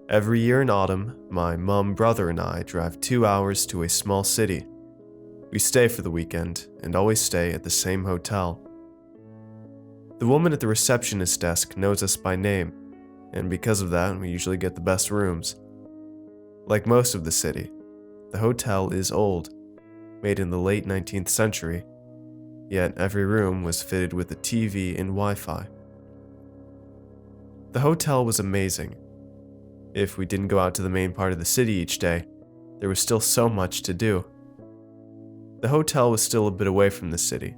Every year in autumn, my mom, brother, and I drive 2 hours to a small city. We stay for the weekend and always stay at the same hotel. The woman at the receptionist desk knows us by name, and because of that, we usually get the best rooms. Like most of the city, the hotel is old, made in the late 19th century, yet every room was fitted with a TV and Wi-Fi. The hotel was amazing. If we didn't go out to the main part of the city each day, there was still so much to do. The hotel was still a bit away from the city.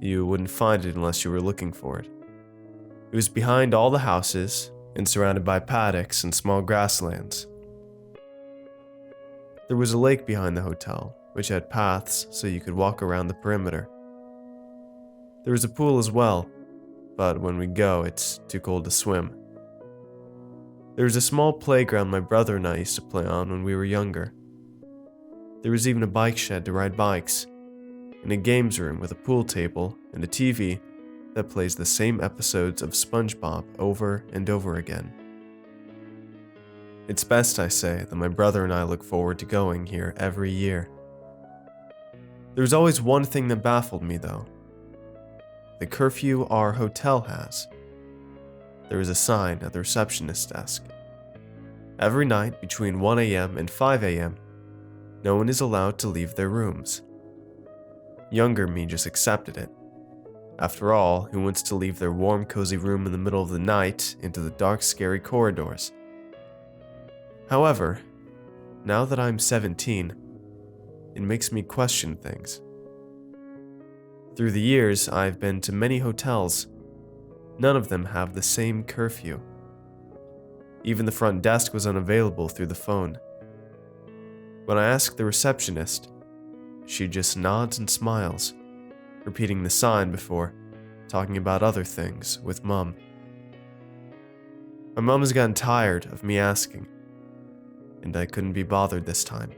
You wouldn't find it unless you were looking for it. It was behind all the houses and surrounded by paddocks and small grasslands. There was a lake behind the hotel, which had paths so you could walk around the perimeter. There was a pool as well, but when we go, it's too cold to swim. There was a small playground my brother and I used to play on when we were younger. There was even a bike shed to ride bikes, and a games room with a pool table and a TV that plays the same episodes of SpongeBob over and over again. It's best, I say, that my brother and I look forward to going here every year. There was always one thing that baffled me, though. The curfew our hotel has. There is a sign at the receptionist desk. Every night between 1 a.m. and 5 a.m., no one is allowed to leave their rooms. Younger me just accepted it. After all, who wants to leave their warm, cozy room in the middle of the night into the dark, scary corridors? However, now that I'm 17, it makes me question things. Through the years, I've been to many hotels. None of them have the same curfew. Even the front desk was unavailable through the phone. When I ask the receptionist, she just nods and smiles, repeating the sign before talking about other things with Mom. My mom has gotten tired of me asking, and I couldn't be bothered this time.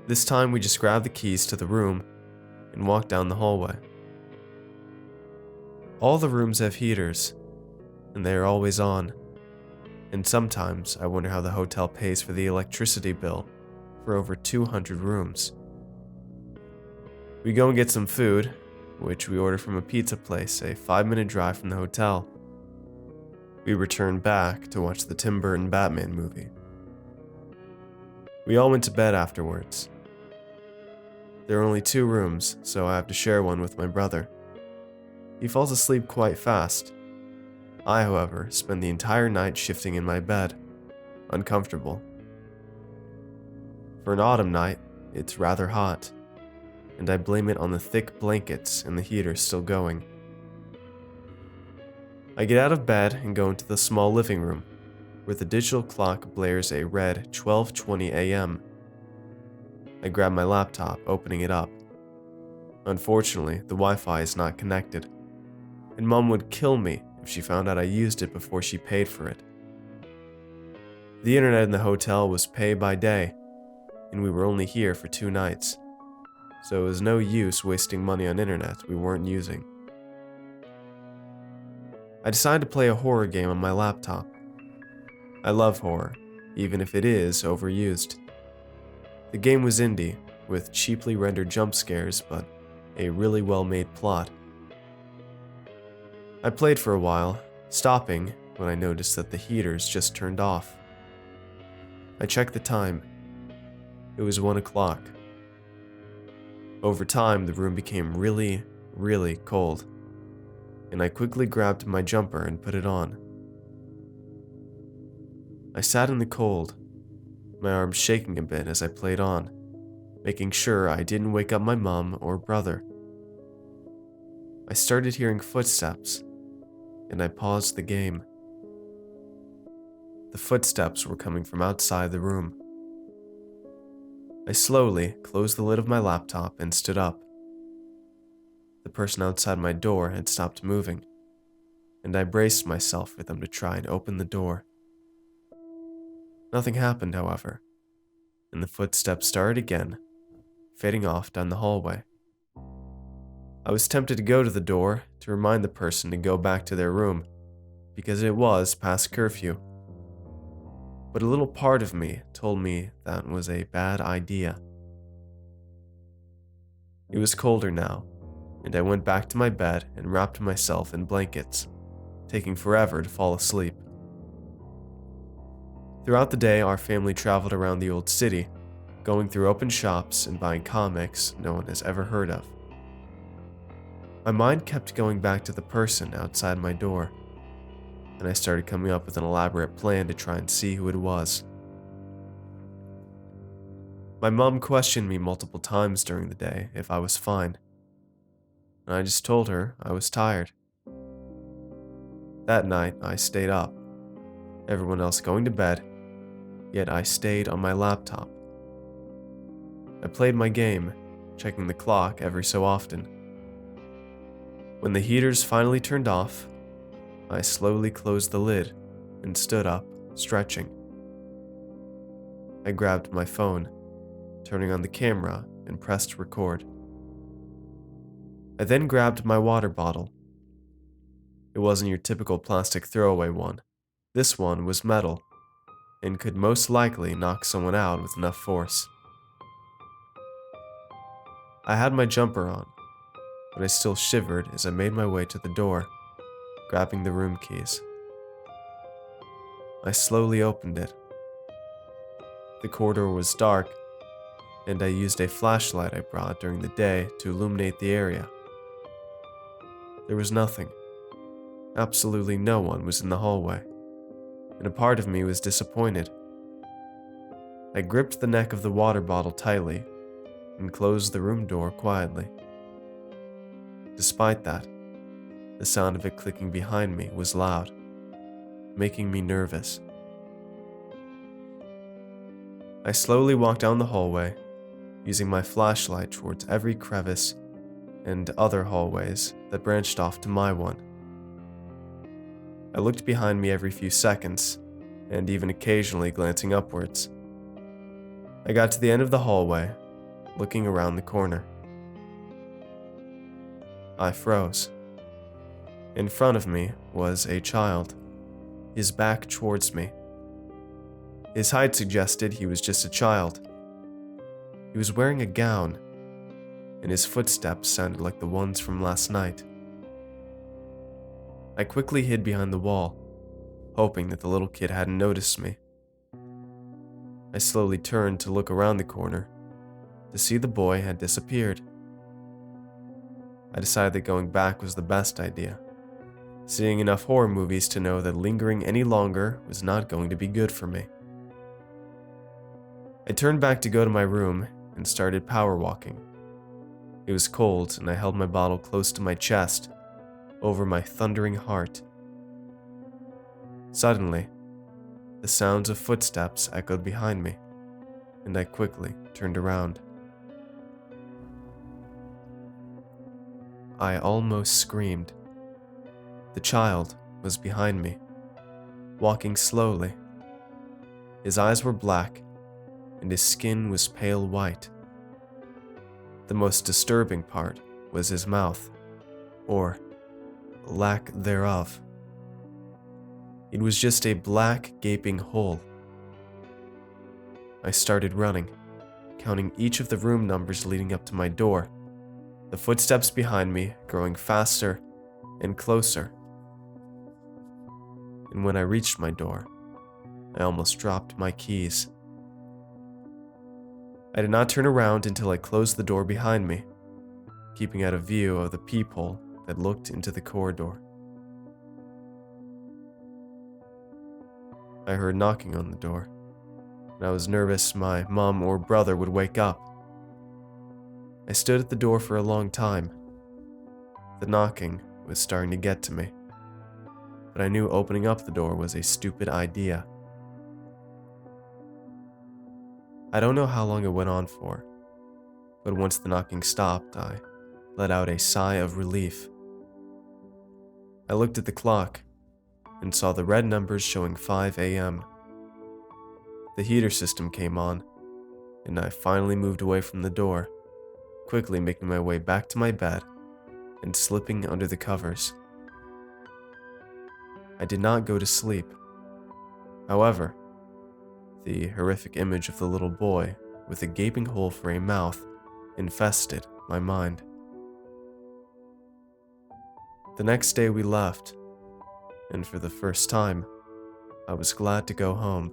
This time we just grabbed the keys to the room and walked down the hallway. All the rooms have heaters, and they are always on, and sometimes I wonder how the hotel pays for the electricity bill for over 200 rooms. We go and get some food, which we order from a pizza place a 5-minute drive from the hotel. We return back to watch the Tim Burton Batman movie. We all went to bed afterwards. There are only 2 rooms, so I have to share one with my brother. He falls asleep quite fast. I, however, spend the entire night shifting in my bed, uncomfortable. For an autumn night, it's rather hot, and I blame it on the thick blankets and the heater still going. I get out of bed and go into the small living room, where the digital clock blares a red 12:20 a.m. I grab my laptop, opening it up. Unfortunately, the Wi-Fi is not connected, and Mom would kill me if she found out I used it before she paid for it. The internet in the hotel was pay by day, and we were only here for 2 nights, so it was no use wasting money on internet we weren't using. I decided to play a horror game on my laptop. I love horror, even if it is overused. The game was indie, with cheaply rendered jump scares, but a really well-made plot. I played for a while, stopping when I noticed that the heaters just turned off. I checked the time. It was 1 o'clock. Over time, the room became really, really cold, and I quickly grabbed my jumper and put it on. I sat in the cold, my arms shaking a bit as I played on, making sure I didn't wake up my mom or brother. I started hearing footsteps, and I paused the game. The footsteps were coming from outside the room. I slowly closed the lid of my laptop and stood up. The person outside my door had stopped moving, and I braced myself for them to try and open the door. Nothing happened, however, and the footsteps started again, fading off down the hallway. I was tempted to go to the door to remind the person to go back to their room, because it was past curfew. but a little part of me told me that was a bad idea. It was colder now, and I went back to my bed and wrapped myself in blankets, taking forever to fall asleep. Throughout the day, our family traveled around the old city, going through open shops and buying comics no one has ever heard of. My mind kept going back to the person outside my door, and I started coming up with an elaborate plan to try and see who it was. My mom questioned me multiple times during the day if I was fine, and I just told her I was tired. That night, I stayed up, everyone else going to bed, yet I stayed on my laptop. I played my game, checking the clock every so often. When the heaters finally turned off, I slowly closed the lid and stood up, stretching. I grabbed my phone, turning on the camera and pressed record. I then grabbed my water bottle. It wasn't your typical plastic throwaway one. This one was metal, and could most likely knock someone out with enough force. I had my jumper on, but I still shivered as I made my way to the door, grabbing the room keys. I slowly opened it. The corridor was dark, and I used a flashlight I brought during the day to illuminate the area. There was nothing. Absolutely no one was in the hallway, and a part of me was disappointed. I gripped the neck of the water bottle tightly and closed the room door quietly. Despite that, the sound of it clicking behind me was loud, making me nervous. I slowly walked down the hallway, using my flashlight towards every crevice and other hallways that branched off to my one. I looked behind me every few seconds, and even occasionally glancing upwards. I got to the end of the hallway, looking around the corner. I froze. In front of me was a child, his back towards me. His height suggested he was just a child. He was wearing a gown, and his footsteps sounded like the ones from last night. I quickly hid behind the wall, hoping that the little kid hadn't noticed me. I slowly turned to look around the corner to see the boy had disappeared. I decided that going back was the best idea, seeing enough horror movies to know that lingering any longer was not going to be good for me. I turned back to go to my room and started power walking. It was cold, and I held my bottle close to my chest, over my thundering heart. Suddenly, the sounds of footsteps echoed behind me, and I quickly turned around. I almost screamed. The child was behind me, walking slowly. His eyes were black, and his skin was pale white. The most disturbing part was his mouth, or lack thereof. It was just a black, gaping hole. I started running, counting each of the room numbers leading up to my door, the footsteps behind me growing faster and closer. And when I reached my door, I almost dropped my keys. I did not turn around until I closed the door behind me, keeping out of view of the peephole that looked into the corridor. I heard knocking on the door, and I was nervous my mom or brother would wake up. I stood at the door for a long time. The knocking was starting to get to me, but I knew opening up the door was a stupid idea. I don't know how long it went on for, but once the knocking stopped, I let out a sigh of relief. I looked at the clock and saw the red numbers showing 5 a.m. The heater system came on, and I finally moved away from the door, quickly making my way back to my bed and slipping under the covers. I did not go to sleep. However, The horrific image of the little boy with a gaping hole for a mouth infested my mind. The next day we left, and for the first time, I was glad to go home.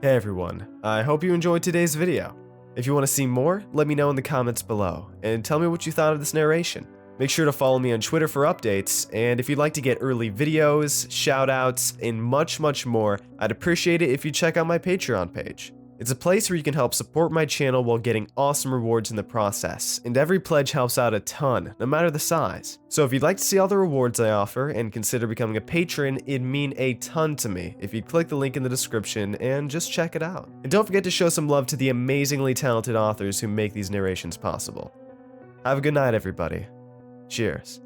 Hey everyone, I hope you enjoyed today's video. If you want to see more, let me know in the comments below, and tell me what you thought of this narration. Make sure to follow me on Twitter for updates, and if you'd like to get early videos, shoutouts, and much more, I'd appreciate it if you check out my Patreon page. It's a place where you can help support my channel while getting awesome rewards in the process, and every pledge helps out a ton, no matter the size. So if you'd like to see all the rewards I offer and consider becoming a patron, it'd mean a ton to me if you'd click the link in the description and just check it out. And don't forget to show some love to the amazingly talented authors who make these narrations possible. Have a good night, everybody. Cheers.